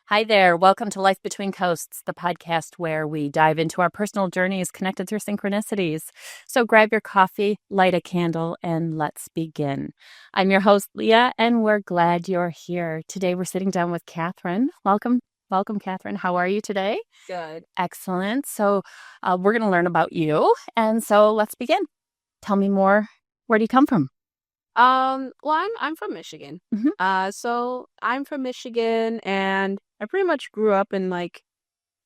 Hi there. Welcome to Life Between Coasts, the podcast where we dive into our personal journeys connected through synchronicities. So grab your coffee, light a candle, and let's begin. I'm your host, Leah, and we're glad you're here. Today we're sitting down with Catherine. Welcome, Catherine. How are you today? Good. Excellent. So we're going to learn about you. And so let's begin. Tell me more. Where do you come from? Well, I'm from Michigan. So I'm from Michigan, and I pretty much grew up in like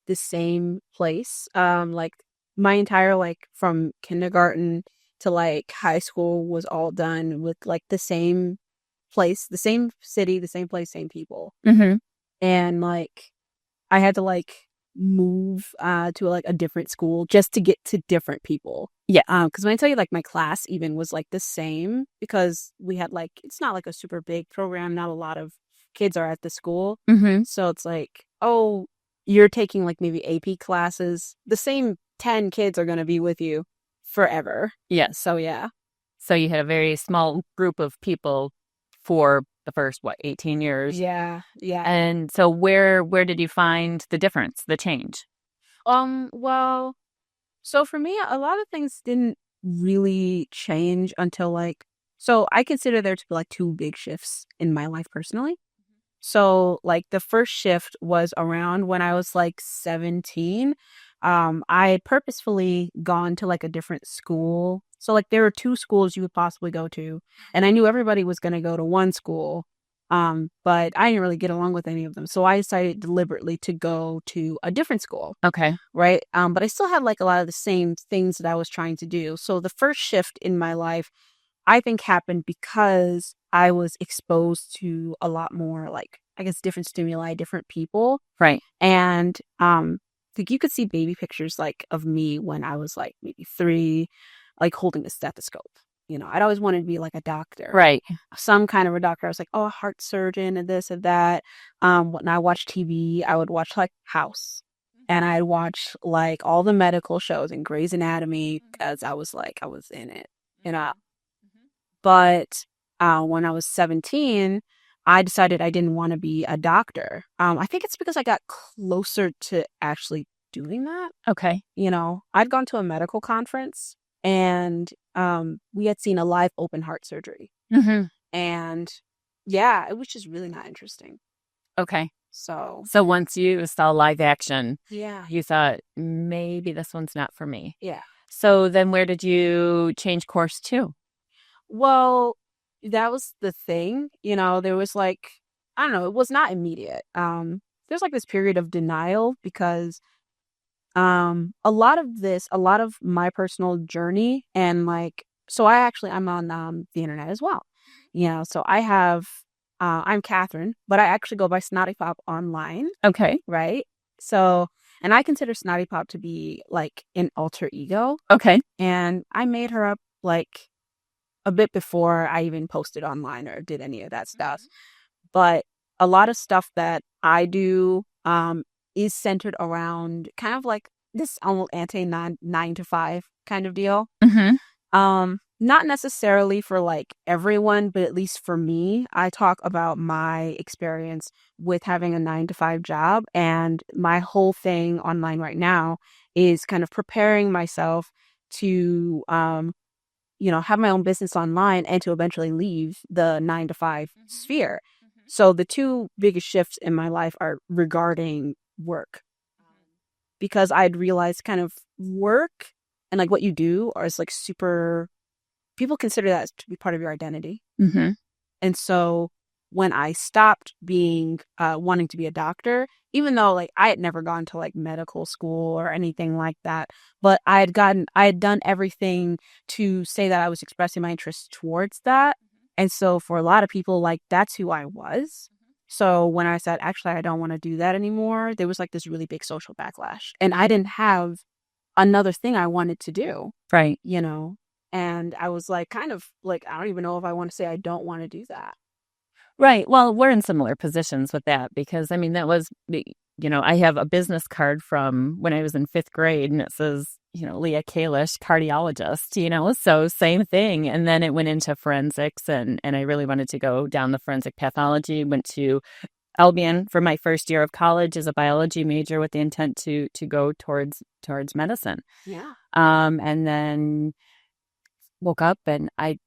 the same place. Like my entire from kindergarten to like high school was all done with like the same place, the same city, the same place, same people. And like I had to like move to like a different school just to get to different people. Yeah. Because when I tell you like my class even was like the same, because we had like, it's not like a super big program. Not a lot of kids are at the school. So it's like, oh, you're taking like maybe AP classes. The same 10 kids are going to be with you forever. Yeah. So yeah. So you had a very small group of people for the first, 18 years? Yeah. And so where did you find the difference, the change? Well, so for me, a lot of things didn't really change until so I consider there to be like two big shifts in my life personally. So like the first shift was around when I was like 17. I purposefully gone to like a different school. So like there were two schools you would possibly go to, and I knew everybody was going to go to one school. But I didn't really get along with any of them. So I decided deliberately to go to a different school. Okay. Right. But I still had like a lot of the same things that I was trying to do. So the first shift in my life, I think, happened because I was exposed to a lot more like, I guess, different stimuli, different people. Right. And like you could see baby pictures like of me when I was like maybe 3, like holding a stethoscope. You know, I'd always wanted to be like a doctor. Right. Some kind of a doctor. I was like, oh, a heart surgeon and this and that. When I watched TV, I would watch like House. And I'd watch like all the medical shows and Grey's Anatomy because I was in it, you know. But when I was 17, I decided I didn't want to be a doctor. I think it's because I got closer to actually doing that. Okay. You know, I'd gone to a medical conference, and we had seen a live open heart surgery. And yeah, it was just really not interesting. Okay. So once you saw live action, yeah, you thought, maybe this one's not for me. Yeah. So then where did you change course to? Well, that was the thing. You know, there was like, I don't know, it was not immediate. There's like this period of denial because a lot of my personal journey and like, so I'm on the internet as well. You know, so I'm Catherine, but I actually go by Snottipop online. Okay. Right. So, and I consider Snottipop to be like an alter ego. Okay. And I made her up like a bit before I even posted online or did any of that stuff. But a lot of stuff that I do is centered around kind of like this almost anti-9 to 5 kind of deal. Not necessarily for like everyone, but at least for me, I talk about my experience with having a 9 to 5 job. And my whole thing online right now is kind of preparing myself to, have my own business online and to eventually leave the 9 to 5 sphere. So the two biggest shifts in my life are regarding work, because I'd realized kind of work and like what you do is like super, people consider that to be part of your identity. And so when I stopped being wanting to be a doctor, even though like I had never gone to like medical school or anything like that, but I had done everything to say that I was expressing my interest towards that. And so for a lot of people, like that's who I was. So when I said, actually, I don't want to do that anymore, there was like this really big social backlash. And I didn't have another thing I wanted to do. Right. You know? And I was like, kind of like, I don't even know if I want to say I don't want to do that. Right. Well, we're in similar positions with that because, I mean, that was, I have a business card from when I was in fifth grade and it says, Leah Kalish, cardiologist, so same thing. And then it went into forensics and I really wanted to go down the forensic pathology, went to Albion for my first year of college as a biology major with the intent to go towards medicine. Yeah. And then woke up and I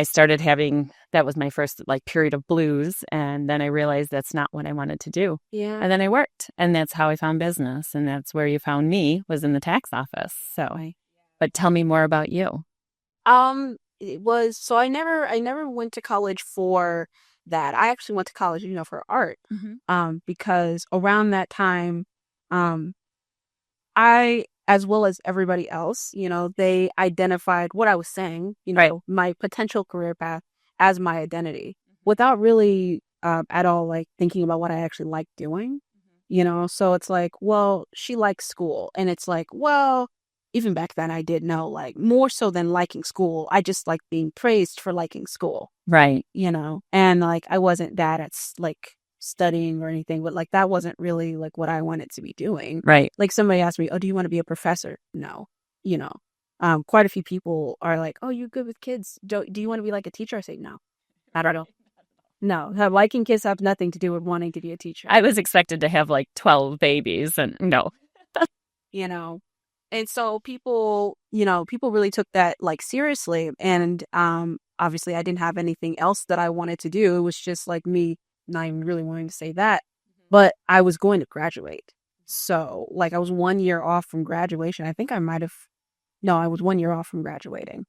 started having, that was my first like period of blues. And then I realized that's not what I wanted to do. Yeah. And then I worked and that's how I found business. And that's where you found me, was in the tax office. So, but tell me more about you. It was, so I never went to college for that. I actually went to college, for art. Because around that time, um, I, as well as everybody else, they identified what I was saying, Right. my potential career path as my identity without really at all like thinking about what I actually like doing, So it's like, well, she likes school. And it's like, well, even back then I did know like more so than liking school. I just like being praised for liking school, Right. And like I wasn't bad at like studying or anything, but like that wasn't really like what I wanted to be doing. Right. Like somebody asked me, "Oh, do you want to be a professor?" No, you know. Quite a few people are like, "Oh, you're good with kids. Do you want to be like a teacher?" I say, "No, not at all. No, liking kids have nothing to do with wanting to be a teacher." I was expected to have like 12 babies and no. you know, and so people really took that like seriously, and obviously I didn't have anything else that I wanted to do. It was just like me not even really wanting to say that, but I was going to graduate. So like I was 1 year off from graduation. I think I might have, no, I was 1 year off from graduating.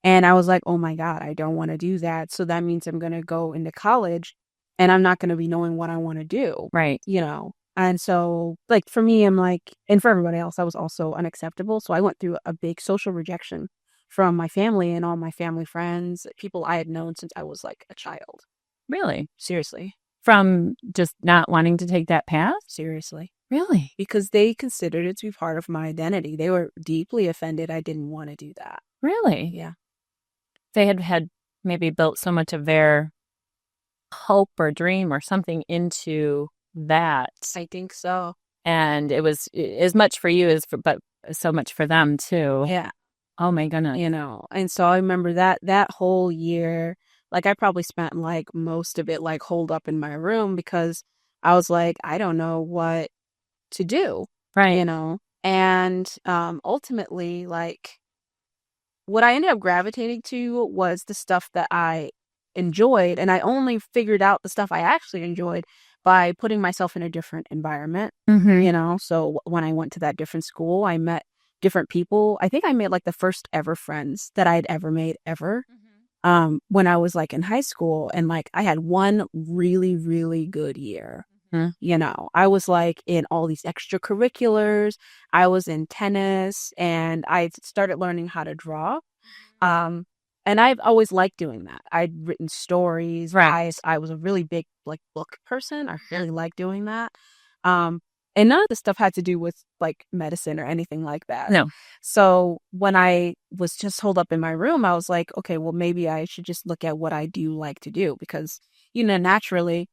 And I was like, oh my God, I don't want to do that. So that means I'm going to go into college and I'm not going to be knowing what I want to do. Right. And so like for me, I'm like, and for everybody else, I was also unacceptable. So I went through a big social rejection from my family and all my family friends, people I had known since I was like a child. Really? Seriously. From just not wanting to take that path? Seriously. Really? Because they considered it to be part of my identity. They were deeply offended I didn't want to do that. Really? Yeah. They had maybe built so much of their hope or dream or something into that. I think so. And it was as much for you as but so much for them too. Yeah. Oh my goodness. And so I remember that whole year, like I probably spent like most of it like holed up in my room because I was like, I don't know what to do. Right. And ultimately, like what I ended up gravitating to was the stuff that I enjoyed. And I only figured out the stuff I actually enjoyed by putting myself in a different environment. So when I went to that different school, I met different people. I think I made like the first ever friends that I'd ever made ever. When I was like in high school, and like I had one really, really good year. I was like in all these extracurriculars. I was in tennis and I started learning how to draw. And I've always liked doing that. I'd written stories. Right. I was a really big like book person. I really liked doing that. And none of the stuff had to do with like medicine or anything like that. No. So when I was just holed up in my room, I was like, okay, well, maybe I should just look at what I do like to do because, naturally,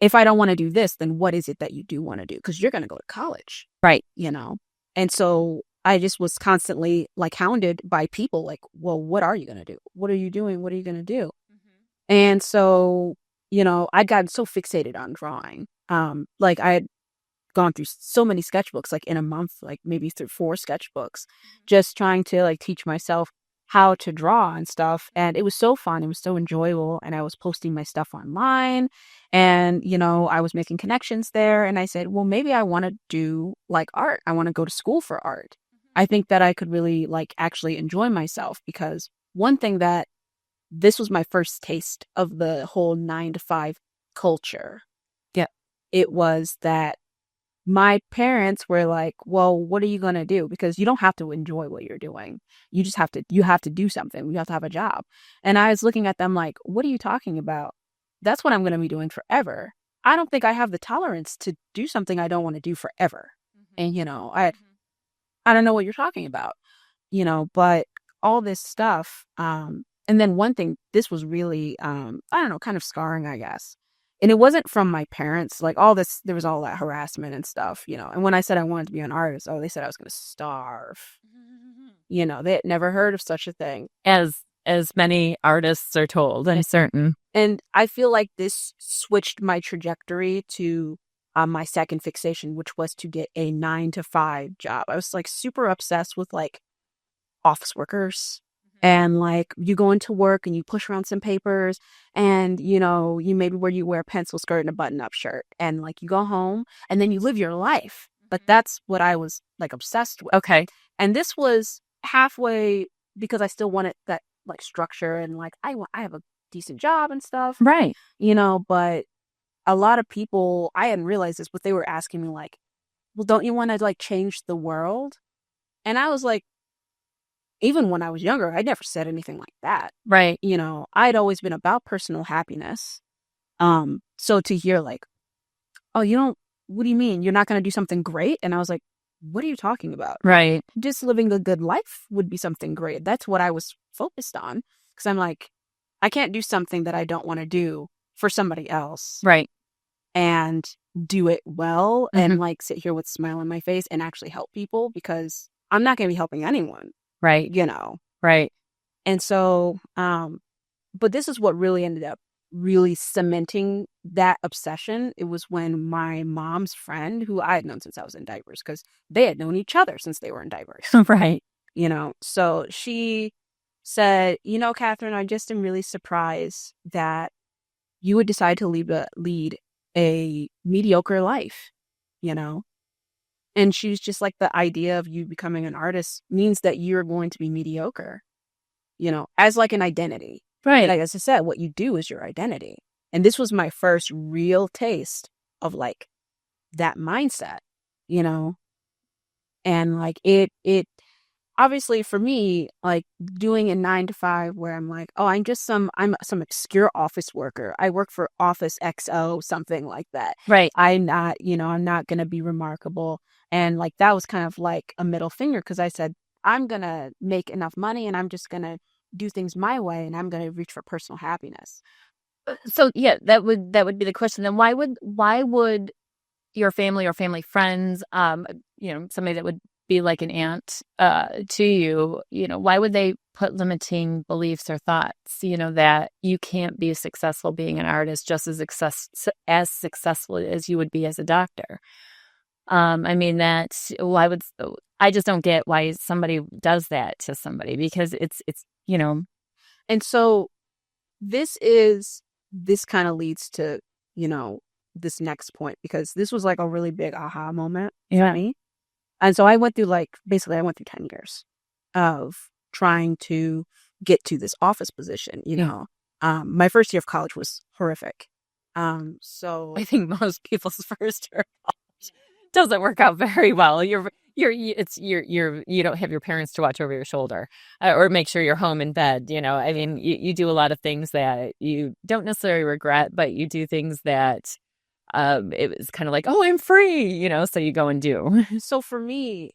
if I don't want to do this, then what is it that you do want to do? Because you're going to go to college. Right. And so I just was constantly like hounded by people like, well, what are you going to do? What are you doing? What are you going to do? And so, I'd gotten so fixated on drawing. Like I had gone through so many sketchbooks, like in a month, like maybe through 4 sketchbooks, just trying to like teach myself how to draw and stuff. And it was so fun. It was so enjoyable. And I was posting my stuff online and, I was making connections there. And I said, well, maybe I want to do like art. I want to go to school for art. I think that I could really like actually enjoy myself because one thing that this was my first taste of the whole 9 to 5 culture. Yeah. It was that my parents were like, well, what are you going to do? Because you don't have to enjoy what you're doing. You just you have to do something. You have to have a job. And I was looking at them like, what are you talking about? That's what I'm going to be doing forever. I don't think I have the tolerance to do something I don't want to do forever. And, I don't know what you're talking about, but all this stuff. And then one thing, this was really, I don't know, kind of scarring, I guess. And it wasn't from my parents. Like all this, there was all that harassment and stuff, you know. And when I said I wanted to be an artist, oh, they said I was going to starve. You know, they had never heard of such a thing. As many artists are told, I'm certain. And I feel like this switched my trajectory to my second fixation, which was to get a 9-to-5 job. I was like super obsessed with like office workers. And like you go into work and you push around some papers and, you know, you maybe you wear a pencil skirt and a button up shirt and like you go home and then you live your life. But that's what I was like obsessed with. Okay. And this was halfway because I still wanted that like structure and like I have a decent job and stuff. Right. You know, but a lot of people, I hadn't realized this, but they were asking me like, well, don't you want to like change the world? And I was like, even when I was younger, I never said anything like that. Right. You know, I'd always been about personal happiness. So to hear like, oh, what do you mean? You're not going to do something great? And I was like, what are you talking about? Right. Just living a good life would be something great. That's what I was focused on. Because I'm like, I can't do something that I don't want to do for somebody else. Right. And do it well and like sit here with a smile on my face and actually help people because I'm not going to be helping anyone. Right. You know. Right. And so, but this is what really ended up really cementing that obsession. It was when my mom's friend, who I had known since I was in diapers, because they had known each other since they were in diapers. Right. You know, so she said, you know, Catherine, I just am really surprised that you would decide to lead a mediocre life, you know? And she was just like, the idea of you becoming an artist means that you're going to be mediocre, you know, as like an identity. Right. Like, as I said, what you do is your identity. And this was my first real taste of like that mindset, you know? And like it obviously for me, like doing a 9-to-5 where I'm like, oh, I'm some obscure office worker. I work for Office XO, something like that. Right. I'm not going to be remarkable. And like, that was kind of like a middle finger because I said, I'm going to make enough money and I'm just going to do things my way and I'm going to reach for personal happiness. So yeah, that would be the question. Then why would your family or family friends, you know, somebody that would be like an aunt to you, you know, why would they put limiting beliefs or thoughts, you know, that you can't be successful being an artist just as successful as you would be as a doctor? I mean, I just don't get why somebody does that to somebody because it's, you know. And so this kind of leads to, you know, this next point because this was like a really big aha moment for me. And so I went through 10 years of trying to get to this office position, you know. My first year of college was horrific. So I think most people's first year of college doesn't work out very well. You don't have your parents to watch over your shoulder or make sure you're home in bed. You know, I mean, you do a lot of things that you don't necessarily regret, but you do things that it was kind of like, oh, I'm free, you know, so you go and do. So for me,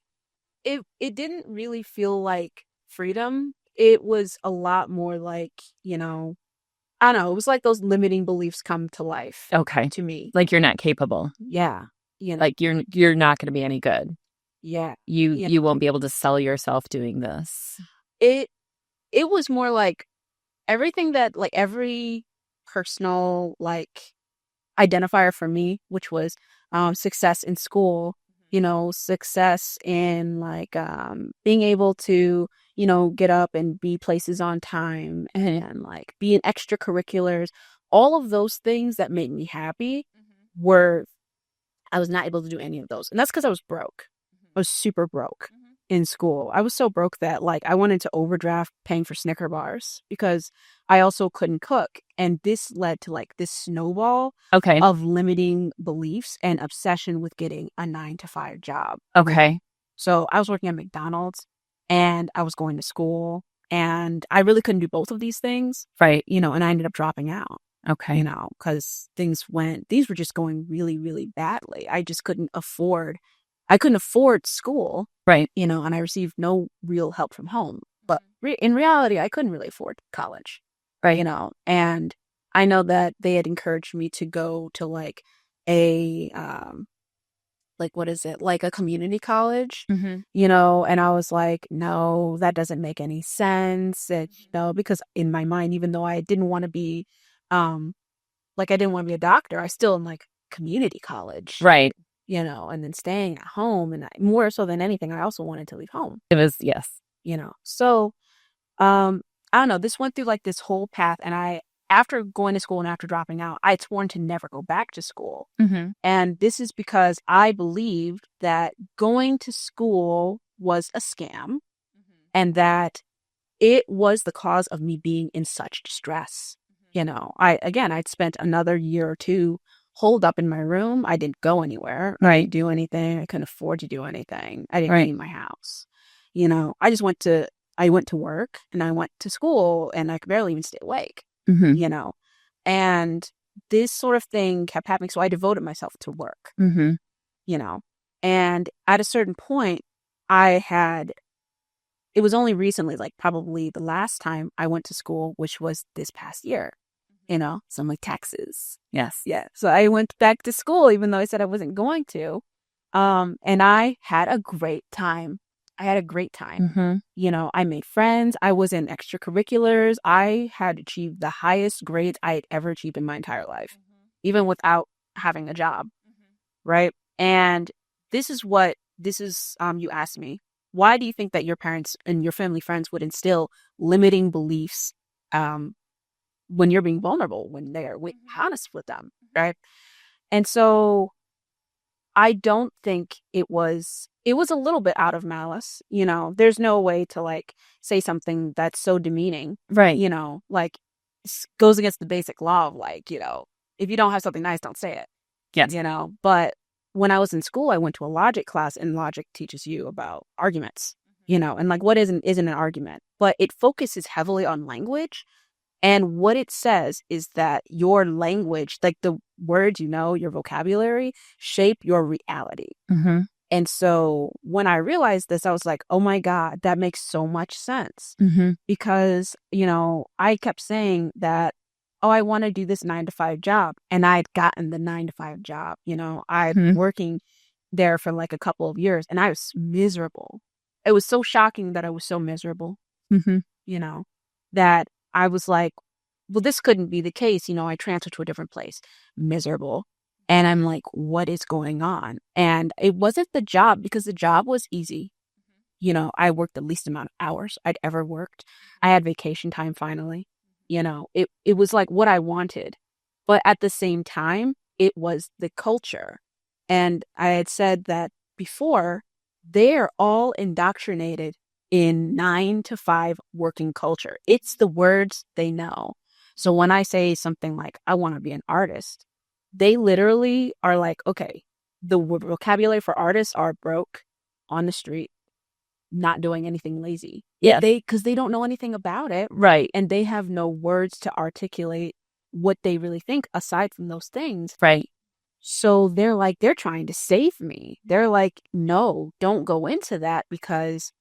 it didn't really feel like freedom. It was a lot more like, you know, I don't know. It was like those limiting beliefs come to life. Okay. To me. Like you're not capable. Yeah. You know. Like you're not going to be any good. Yeah. You won't be able to sell yourself doing this. It was more like everything that like every personal like identifier for me, which was success in school, you know, success in like being able to, you know, get up and be places on time and like be in extracurriculars. All of those things that made me happy I was not able to do any of those. And that's because I was broke. I was super broke in school. I was so broke that like I went into overdraft paying for Snicker bars because I also couldn't cook. And this led to like this snowball of limiting beliefs and obsession with getting a 9-to-5 job. Okay. So I was working at McDonald's and I was going to school and I really couldn't do both of these things. Right. You know, and I ended up dropping out. Okay. You know, because these were just going really, really badly. I couldn't afford school. Right. You know, and I received no real help from home. But in reality, I couldn't really afford college, Right. you know, and I know that they had encouraged me to go to like a, like, what is it? Like a community college, Mm-hmm. you know, and I was like, no, that doesn't make any sense. And, you know, because in my mind, even though I didn't want to be, like, I didn't want to be a doctor, I still am like community college, Right. you know, and then staying at home. And more so than anything, I also wanted to leave home, It was, yes. you know. So, I don't know, this went through like this whole path. And after going to school and after dropping out, I'd sworn to never go back to school. Mm-hmm. And this is because I believed that going to school was a scam and that it was the cause of me being in such distress. You know, I'd spent another year or two holed up in my room. I didn't go anywhere. I didn't do anything. I couldn't afford to do anything. I didn't clean my house. You know, I went to work and I went to school and I could barely even stay awake, Mm-hmm. you know, and this sort of thing kept happening. So I devoted myself to work, Mm-hmm. you know, and at a certain point, it was only recently, like probably the last time I went to school, which was this past year, you know, so I'm like taxes. Yes. Yeah. So I went back to school, even though I said I wasn't going to. And I had a great time. Mm-hmm. You know, I made friends. I was in extracurriculars. I had achieved the highest grades I had ever achieved in my entire life, even without having a job. Right. And you asked me, why do you think that your parents and your family friends would instill limiting beliefs when you're being vulnerable, when they're honest with them? Right. And so I don't think it was a little bit out of malice, you know. There's no way to like say something that's so demeaning, Right. you know, like goes against the basic law of like, you know, if you don't have something nice, don't say it. Yes. You know, but when I was in school, I went to a logic class and logic teaches you about arguments, you know, and like what isn't an argument, but it focuses heavily on language. And what it says is that your language, like the words, you know, your vocabulary shape your reality. Mm-hmm. And so when I realized this, I was like, oh my God, that makes so much sense. Mm-hmm. Because, you know, I kept saying that, oh, I want to do this 9 to 5 job. And I'd gotten the 9 to 5 job, you know, I'd been working there for like a couple of years and I was miserable. It was so shocking that I was so miserable, Mm-hmm. you know, that I was like, well, this couldn't be the case. You know, I transferred to a different place, miserable. And I'm like, what is going on? And it wasn't the job because the job was easy. You know, I worked the least amount of hours I'd ever worked. I had vacation time finally. You know, it was like what I wanted. But at the same time, it was the culture. And I had said that before, they're all indoctrinated in 9 to 5 working culture. It's the words they know. So when I say something like, I want to be an artist, they literally are like, okay, the vocabulary for artists are broke, on the street, not doing anything lazy. Yeah. Because they don't know anything about it. Right. And they have no words to articulate what they really think aside from those things. Right. So they're trying to save me. They're like, no, don't go into that because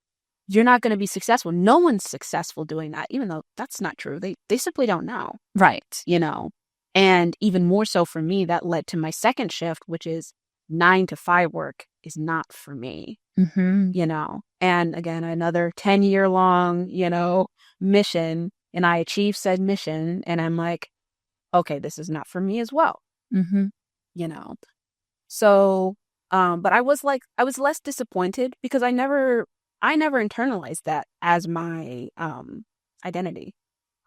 you're not going to be successful. No one's successful doing that, even though that's not true. They simply don't know. Right. You know, and even more so for me, that led to my second shift, which is 9 to 5 work is not for me, Mm-hmm. you know, and again, another 10-year long, you know, mission. And I achieved said mission. And I'm like, okay, this is not for me as well, Mm-hmm. you know. So, but I was less disappointed because I never internalized that as my identity.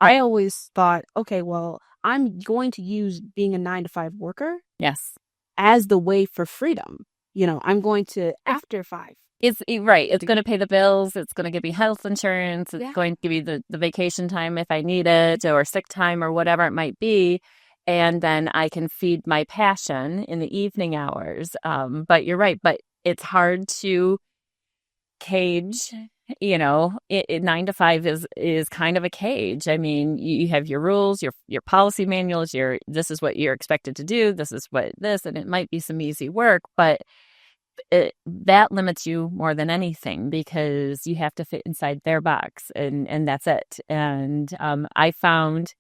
I always thought, okay, well, I'm going to use being a 9 to 5 worker Yes. as the way for freedom. You know, I'm going to after 5. It's right. It's going to pay the bills. It's going to give me health insurance. It's Yeah. going to give you the vacation time if I need it, or sick time, or whatever it might be. And then I can feed my passion in the evening hours. But you're right. But it's hard to cage. You know, 9 to 5 is kind of a cage. I mean, you have your rules, your policy manuals. This is what you're expected to do. This is and it might be some easy work, but that limits you more than anything because you have to fit inside their box and that's it. And I found,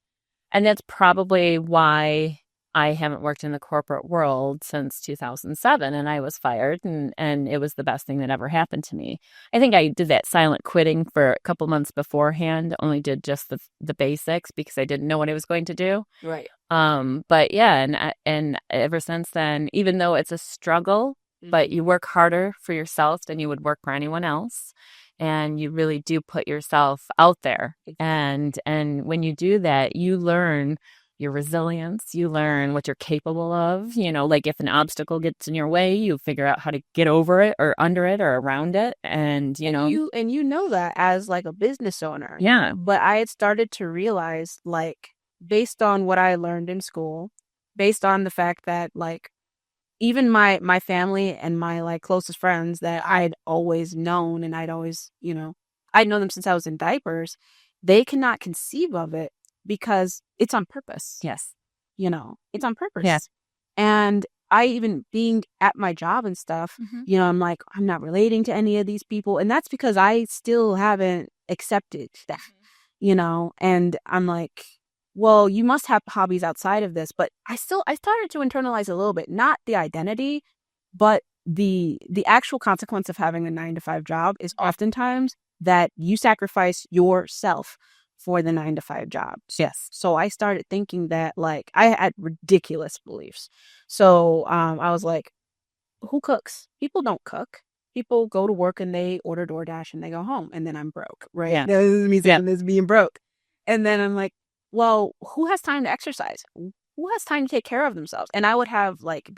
and that's probably why I haven't worked in the corporate world since 2007 and I was fired and it was the best thing that ever happened to me. I think I did that silent quitting for a couple months beforehand, only did just the basics because I didn't know what I was going to do. Right. But yeah, and ever since then, even though it's a struggle, but you work harder for yourself than you would work for anyone else. And you really do put yourself out there. And when you do that, you learn your resilience, you learn what you're capable of. You know, like if an obstacle gets in your way, you figure out how to get over it or under it or around it. And you know that as like a business owner. Yeah. But I had started to realize, like, based on what I learned in school, based on the fact that like even my family and my like closest friends that I'd always known and I'd always, I'd known them since I was in diapers, they cannot conceive of it because it's on purpose. Yes. It's on purpose. Yeah. And I even being at my job and stuff, I'm like, I'm not relating to any of these people. And that's because I still haven't accepted that, and I'm like, well, you must have hobbies outside of this. But I started to internalize a little bit, not the identity, but the actual consequence of having a 9-to-5 job is oftentimes that you sacrifice yourself for the 9-to-5 job. Yes. So I started thinking that like I had ridiculous beliefs. So I was like, who cooks? People don't cook. People go to work and they order DoorDash and they go home and then I'm broke, right? Yeah. This is me saying this being broke. And then I'm like, well, who has time to exercise? Who has time to take care of themselves? And I would have like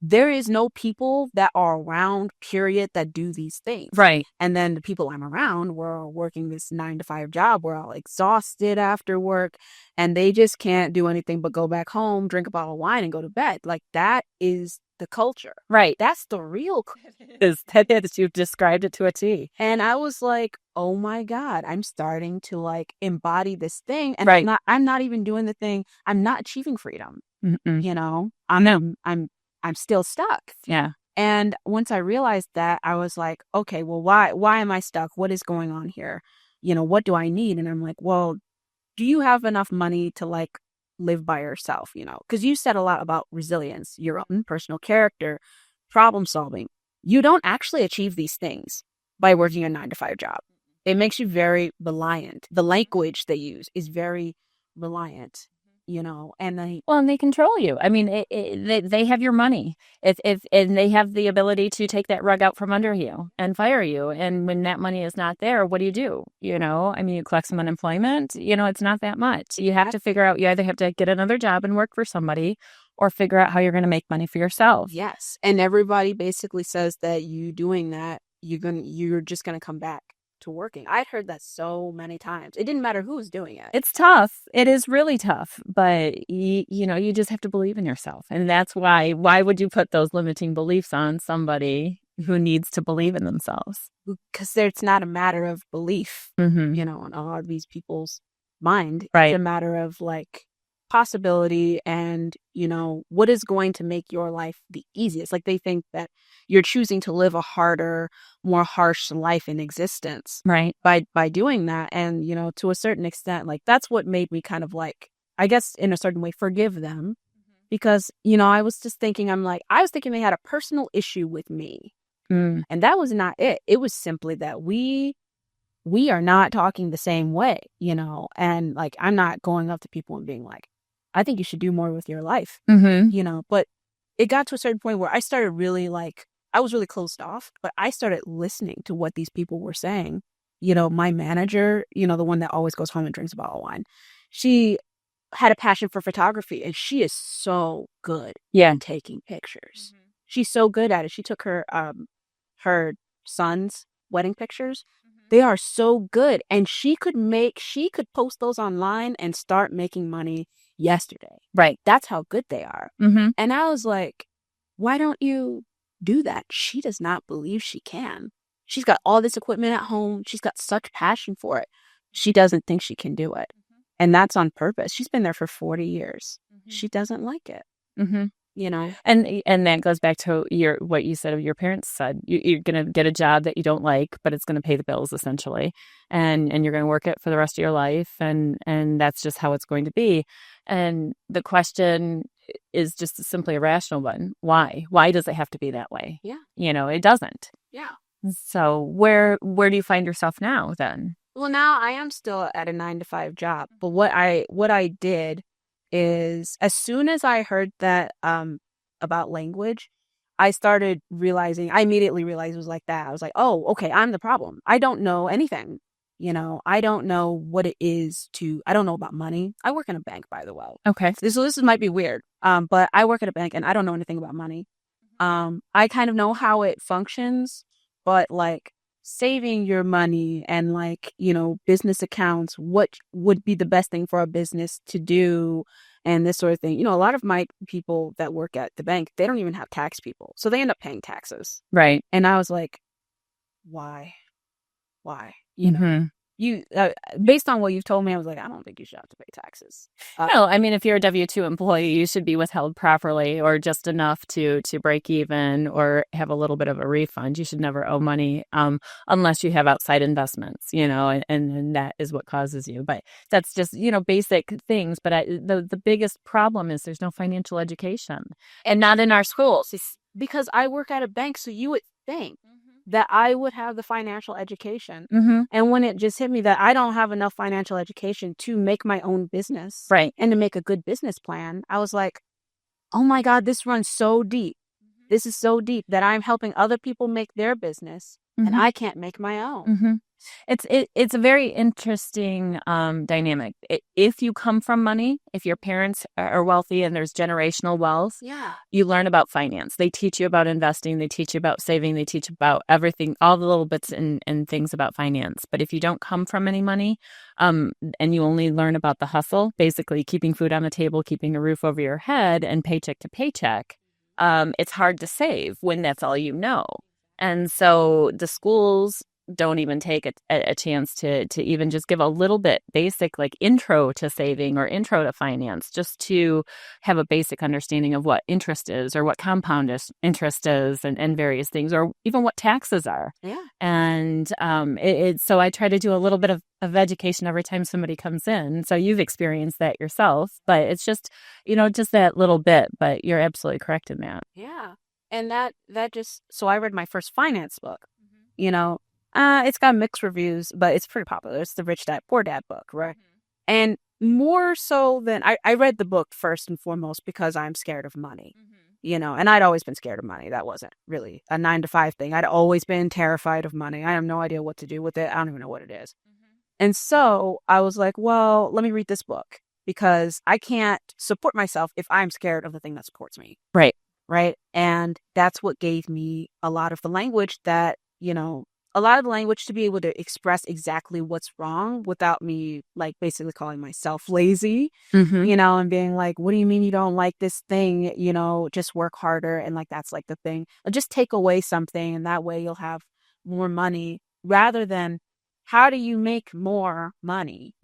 there is no people that are around, period, that do these things. Right. And then the people I'm around were working this 9-to-5 job. We're all exhausted after work and they just can't do anything but go back home, drink a bottle of wine and go to bed. Like that is the culture. Right. That's the real that you've described it to a T. And I was like, oh my God, I'm starting to like embody this thing. And right. I'm not even doing the thing. I'm not achieving freedom. Mm-mm. I'm still stuck. Yeah. And once I realized that, I was like, okay, well, why am I stuck? What is going on here? What do I need? And I'm like, well, do you have enough money to like live by yourself? Because you said a lot about resilience, your own personal character, problem solving. You don't actually achieve these things by working a 9-to-5 job. It makes you very reliant. The language they use is very reliant. And they control you. I mean, they have your money. And they have the ability to take that rug out from under you and fire you. And when that money is not there, what do? I mean, you collect some unemployment. It's not that much. You have to figure out. You either have to get another job and work for somebody, or figure out how you're going to make money for yourself. Yes, and everybody basically says that you doing that, you're just gonna come back to working. I'd heard that so many times. It didn't matter who was doing it. It's tough. It is really tough. But, you just have to believe in yourself. And that's why would you put those limiting beliefs on somebody who needs to believe in themselves? Because it's not a matter of belief, mm-hmm. On a lot of these people's mind. Right. It's a matter of like possibility and, what is going to make your life the easiest. Like they think that you're choosing to live a harder, more harsh life in existence. Right. By doing that. And, to a certain extent, like that's what made me kind of like, I guess in a certain way, forgive them. Because, I was just thinking, I was thinking they had a personal issue with me. And that was not it. It was simply that we are not talking the same way, and like, I'm not going up to people and being like, I think you should do more with your life, but it got to a certain point where I started really like, I was really closed off, but I started listening to what these people were saying. My manager, the one that always goes home and drinks a bottle of wine, she had a passion for photography and she is so good at taking pictures. She's so good at it. She took her son's wedding pictures. They are so good. And she could post those online and start making money yesterday. Right. That's how good they are. Mm-hmm. And I was like, why don't you do that? She does not believe she can. She's got all this equipment at home. She's got such passion for it. She doesn't think she can do it. And that's on purpose. She's been there for 40 years. She doesn't like it. And that goes back to what you said of your parents said. You're going to get a job that you don't like, but it's going to pay the bills essentially, and you're going to work it for the rest of your life, and that's just how it's going to be. And the question is just simply a rational one: why? Why does it have to be that way? Yeah. It doesn't. Yeah. So where do you find yourself now then? Well, now I am still at a 9 to 5 job, but what I did is as soon as I heard that about language, I immediately realized it was like that. I was like, oh, okay, I'm the problem. I don't know anything. I don't know what it is I don't know about money. I work in a bank, by the way. Okay. So this might be weird. But I work at a bank and I don't know anything about money. I kind of know how it functions, but like saving your money and like, business accounts, what would be the best thing for a business to do and this sort of thing. A lot of my people that work at the bank, they don't even have tax people. So they end up paying taxes. Right. And I was like, why? Mm-hmm. Based on what you've told me, I was like, I don't think you should have to pay taxes. No, I mean, if you're a W-2 employee, you should be withheld properly or just enough to break even or have a little bit of a refund. You should never owe money unless you have outside investments, and that is what causes you. But that's just, basic things. But the biggest problem is there's no financial education, and not in our schools. Because I work at a bank, so you would think that I would have the financial education. Mm-hmm. And when it just hit me that I don't have enough financial education to make my own business, right, and to make a good business plan, I was like, oh my God, this runs so deep. This is so deep that I'm helping other people make their business, and I can't make my own. Mm-hmm. It's a very interesting dynamic. If you come from money, if your parents are wealthy and there's generational wealth, you learn about finance. They teach you about investing. They teach you about saving. They teach about everything, all the little bits and things about finance. But if you don't come from any money, and you only learn about the hustle, basically keeping food on the table, keeping a roof over your head, and paycheck to paycheck, it's hard to save when that's all you know. And so the schools don't even take a chance to even just give a little bit basic like intro to saving or intro to finance, just to have a basic understanding of what interest is or what interest is and various things, or even what taxes are. Yeah. And so I try to do a little bit of education every time somebody comes in. So you've experienced that yourself, but it's just, just that little bit, but you're absolutely correct in that. Yeah. And so I read my first finance book, it's got mixed reviews, but it's pretty popular. It's the Rich Dad, Poor Dad book, right? And more so than I read the book first and foremost because I'm scared of money, and I'd always been scared of money. That wasn't really a 9 to 5 thing. I'd always been terrified of money. I have no idea what to do with it. I don't even know what it is. And so I was like, well, let me read this book because I can't support myself if I'm scared of the thing that supports me. Right. Right. And that's what gave me a lot of the language to be able to express exactly what's wrong without me like basically calling myself lazy, and being like, what do you mean you don't like this thing? Just work harder. And like, that's like the thing. Just take away something and that way you'll have more money rather than how do you make more money?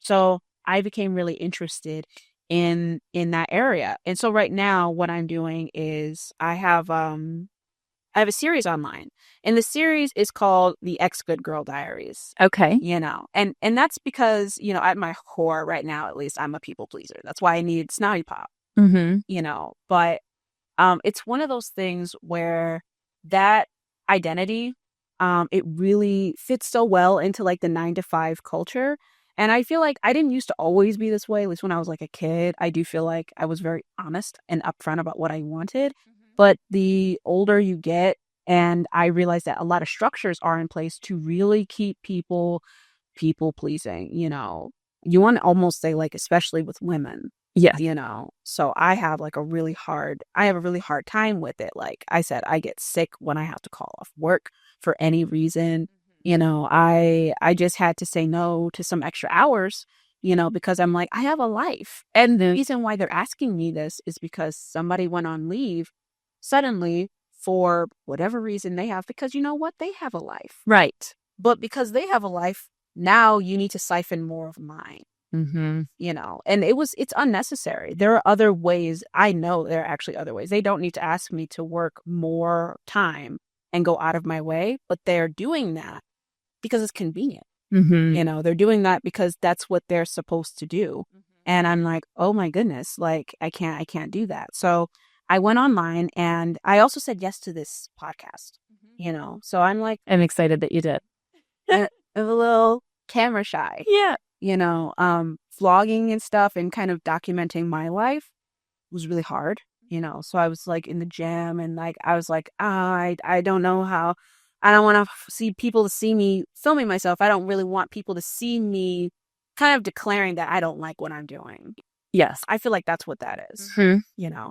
So I became really interested in that area. And so right now what I'm doing is I have a series online, and the series is called the Ex Good Girl Diaries. Okay. And that's because, at my core right now, at least, I'm a people pleaser. That's why I need Snottipop. But it's one of those things where that identity, it really fits so well into like the 9 to 5 culture. And I feel like I didn't used to always be this way. At least when I was like a kid, I do feel like I was very honest and upfront about what I wanted. But the older you get, and I realized that a lot of structures are in place to really keep people pleasing, you want to almost say like, especially with women. Yeah. So I have a really hard time with it. Like I said, I get sick when I have to call off work for any reason. I just had to say no to some extra hours, because I'm like, I have a life. And the reason why they're asking me this is because somebody went on leave suddenly for whatever reason they have, because you know what? They have a life. Right. But because they have a life, now you need to siphon more of mine. Mm-hmm. And it's unnecessary. There are other ways. I know there are actually other ways. They don't need to ask me to work more time and go out of my way, but they're doing that because it's convenient. Mm-hmm. They're doing that because that's what they're supposed to do. And I'm like, oh my goodness, like I can't do that. So I went online and I also said yes to this podcast. So I'm like, I'm excited that you did. I'm a little camera shy, Yeah. vlogging and stuff and kind of documenting my life was really hard. So I was like in the gym and like, I was like, I don't know how, I don't want to see people to see me filming myself. I don't really want people to see me kind of declaring that I don't like what I'm doing. Yes. I feel like that's what that is, Mm-hmm.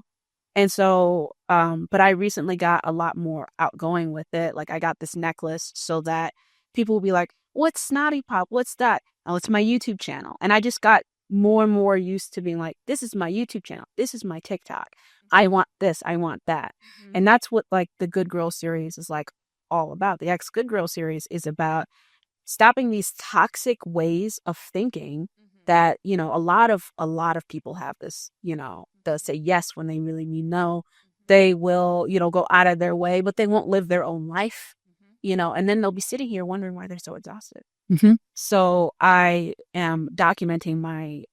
And so, but I recently got a lot more outgoing with it. Like I got this necklace so that people will be like, what's Snottipop? What's that? Oh, it's my YouTube channel. And I just got more and more used to being like, this is my YouTube channel. This is my TikTok. I want this. I want that. And that's what like the Good Girl series is like all about. The Ex Good Girl series is about stopping these toxic ways of thinking that a lot of people have this. They'll say yes when they really mean no. They will go out of their way, but they won't live their own life. And then they'll be sitting here wondering why they're so exhausted. Mm-hmm. So I am documenting my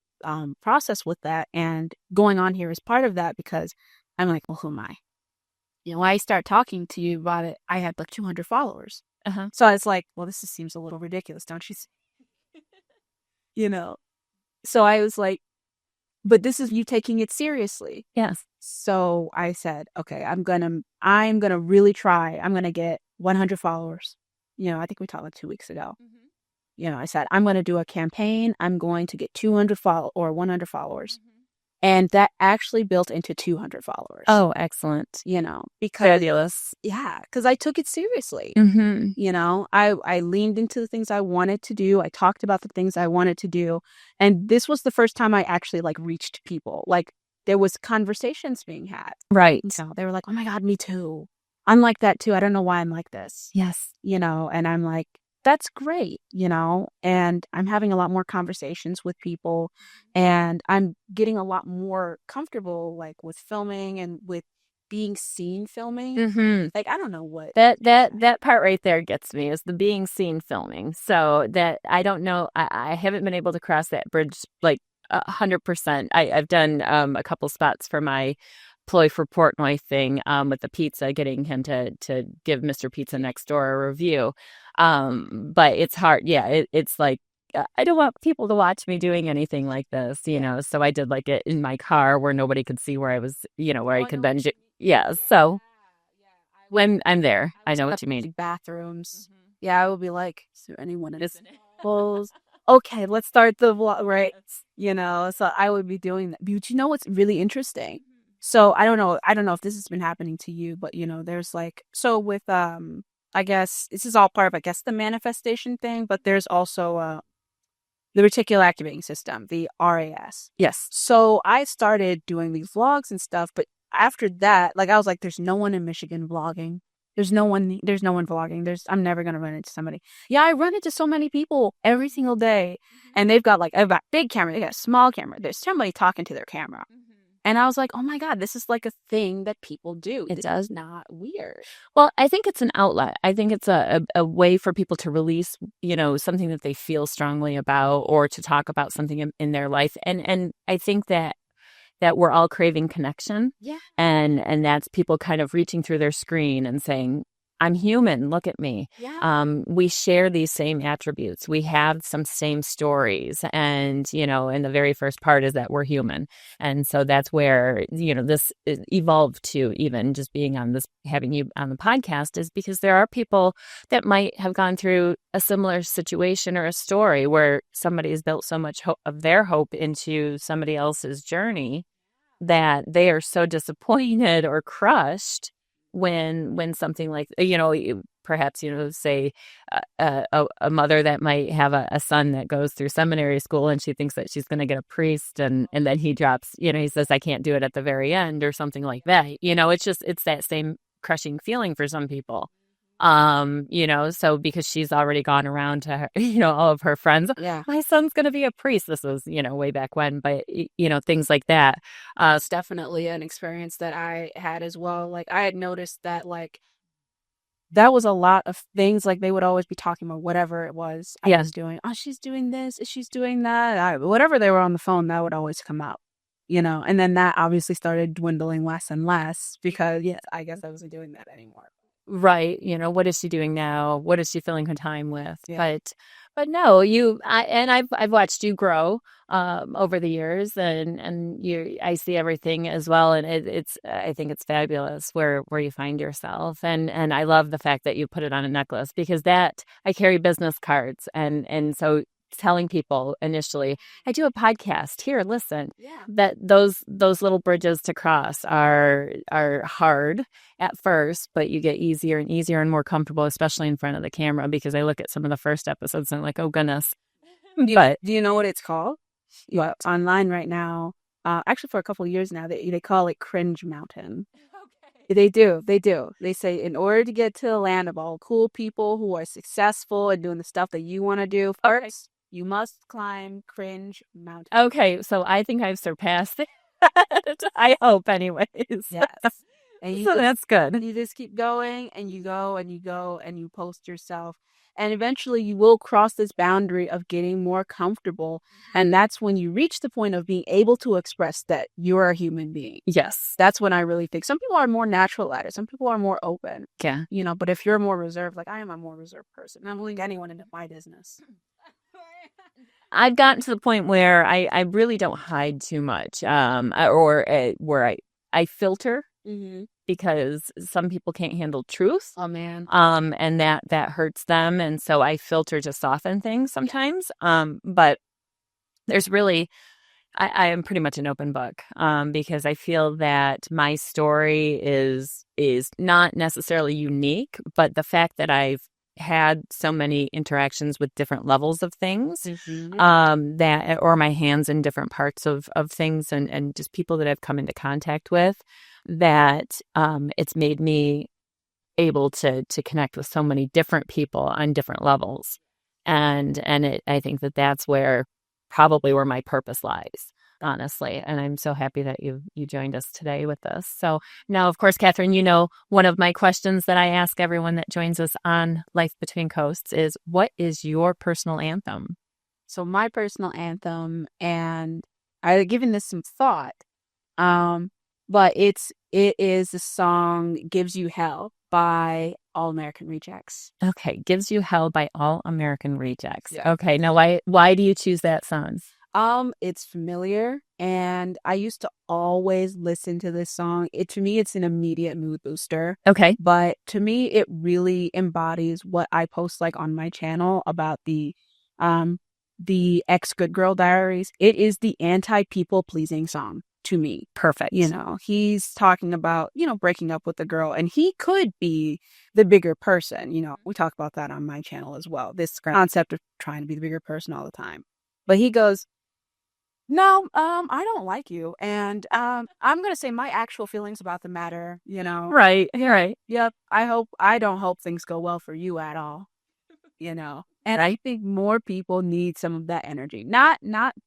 process with that, and going on here is part of that because I'm like, well, who am I? When I start talking to you about it, I had like 200 followers. Uh-huh. So it's like, well, this seems a little ridiculous, don't you see? So I was like, but this is you taking it seriously. Yes. So I said, okay, I'm gonna really try. I'm gonna get 100 followers. I think we talked like 2 weeks ago. I said, I'm gonna do a campaign. I'm going to get 200 or 100 followers. And that actually built into 200 followers. Oh, excellent. Because Fabulous. yeah, because I took it seriously. Mm-hmm. I leaned into the things I wanted to do. I talked about the things I wanted to do. And this was the first time I actually like reached people. Like there was conversations being had. Right. They were like, oh my God, me too. I'm like that too. I don't know why I'm like this. Yes. And I'm like, that's great, and I'm having a lot more conversations with people and I'm getting a lot more comfortable like with filming and with being seen filming. Mm-hmm. Like, I don't know what that part right there gets me is the being seen filming. So that I don't know. I haven't been able to cross that bridge like 100%. I've done a couple spots for my ploy for Portnoy thing with the pizza, getting him to give Mr. Pizza Next Door a review. But it's hard. Yeah, it's like I don't want people to watch me doing anything like this, So I did like it in my car where nobody could see where I was, where I could bend. Yeah. So when I'm there, I know what you mean. bathrooms. Yeah, I would be like, is there anyone in this clothes? Okay, let's start the vlog, right? So I would be doing that. But you know what's really interesting? So I don't know if this has been happening to you, but there's like, so with I guess this is all part of the manifestation thing, but there's also the reticular activating system, the RAS. Yes. So I started doing these vlogs and stuff, but after that, like I was like, there's no one in Michigan vlogging. There's no one vlogging. I'm never going to run into somebody. Yeah, I run into so many people every single day and they've got big camera. They got a small camera. There's somebody talking to their camera. And I was like, oh my God, this is like a thing that people do. It does. Not weird. Well, I think it's an outlet. I think it's a way for people to release, something that they feel strongly about or to talk about something in their life. And I think that we're all craving connection. Yeah. And that's people kind of reaching through their screen and saying, I'm human. Look at me. Yeah. We share these same attributes. We have some same stories. And, and the very first part is that we're human. And so that's where, this evolved to even just being on this, having you on the podcast is because there are people that might have gone through a similar situation or a story where somebody has built so much of their hope into somebody else's journey that they are so disappointed or crushed when something like, perhaps, say a mother that might have a son that goes through seminary school and she thinks that she's going to get a priest and then he drops, he says, I can't do it at the very end or something like that. It's that same crushing feeling for some people. So because she's already gone around to her, all of her friends, Yeah. my son's going to be a priest. This was, way back when, but things like that. It's definitely an experience that I had as well. Like I had noticed that like that was a lot of things. Like they would always be talking about whatever it was I was doing. Oh, she's doing this. She's doing that. Whatever they were on the phone, that would always come out, And then that obviously started dwindling less and less because, yeah, I guess I wasn't doing that anymore. Right. What is she doing now? What is she filling her time with? Yeah. But no, I've watched you grow over the years, and I see everything as well, and I think it's fabulous where you find yourself, and I love the fact that you put it on a necklace because that I carry business cards, and so telling people initially, I do a podcast here, listen, that those little bridges to cross are hard at first, but you get easier and easier and more comfortable, especially in front of the camera, because I look at some of the first episodes and I'm like, oh goodness. But do you know what it's called? Yeah, it's online right now. Actually for a couple of years now, they call it Cringe Mountain. They do. They say in order to get to the land of all cool people who are successful and doing the stuff that you want to do first, you must climb Cringe Mountain. Okay, so I think I've surpassed it. I hope, anyways. Yes. And so that's good. You just keep going and you go and you go and you post yourself. And eventually you will cross this boundary of getting more comfortable. And that's when you reach the point of being able to express that you're a human being. Yes. That's when I really think some people are more natural at it. Some people are more open. Yeah. But if you're more reserved, like I am a more reserved person, I'm not letting anyone into my business. I've gotten to the point where I really don't hide too much, where I filter. Mm-hmm. Because some people can't handle truth. Oh man. And that hurts them. And so I filter to soften things sometimes. But there's really, I am pretty much an open book, because I feel that my story is not necessarily unique, but the fact that I've had so many interactions with different levels of things, that, or my hands in different parts of things and just people that I've come into contact with, that it's made me able to connect with so many different people on different levels. And I think that's probably where my purpose lies, honestly. And I'm so happy that you joined us today with us. So now, of course, Catherine, one of my questions that I ask everyone that joins us on Life Between Coasts is, what is your personal anthem? So my personal anthem, and I've given this some thought, but it is the song "Gives You Hell" by All American Rejects. Okay, "Gives You Hell" by All American Rejects. Yeah. Okay, now why do you choose that song? It's familiar, and I used to always listen to this song. To me, it's an immediate mood booster. Okay. But to me, it really embodies what I post like on my channel about the ex Good Girl Diaries. It is the anti-people pleasing song to me. Perfect. He's talking about, breaking up with a girl, and he could be the bigger person. We talk about that on my channel as well. This concept of trying to be the bigger person all the time. But he goes, no, I don't like you. And I'm going to say my actual feelings about the matter, Right. You're right. Yep. I don't hope things go well for you at all, And I think more people need some of that energy. Not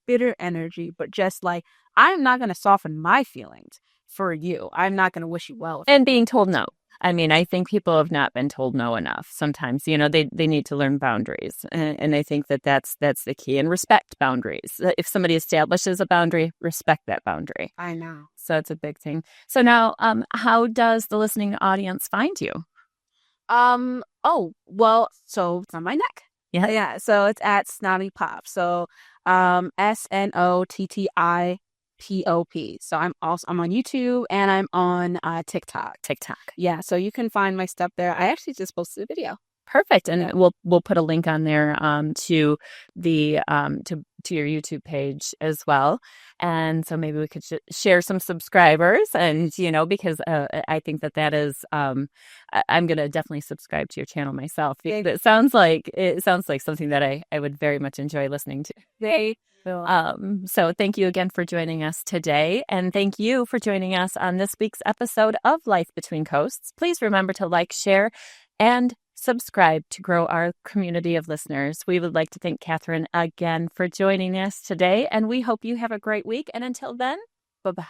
bitter energy, but just like, I'm not going to soften my feelings for you. I'm not going to wish you well. And being told no. I mean, I think people have not been told no enough. Sometimes, they need to learn boundaries. And I think that's the key. And respect boundaries. If somebody establishes a boundary, respect that boundary. I know. So it's a big thing. So now, how does the listening audience find you? So it's on my neck. Yeah. So it's at Snottipop. So SNOTTIPOP. So I'm on YouTube and I'm on TikTok. Yeah. So you can find my stuff there. I actually just posted a video. Perfect. And we'll put a link on there to the to your YouTube page as well. And so maybe we could share some subscribers, and because I think that is I'm going to definitely subscribe to your channel myself. It sounds like something that I would very much enjoy listening to. So thank you again for joining us today, and thank you for joining us on this week's episode of Life Between Coasts. Please remember to like, share, and subscribe to grow our community of listeners. We would like to thank Catherine again for joining us today, and we hope you have a great week. And until then, bye-bye.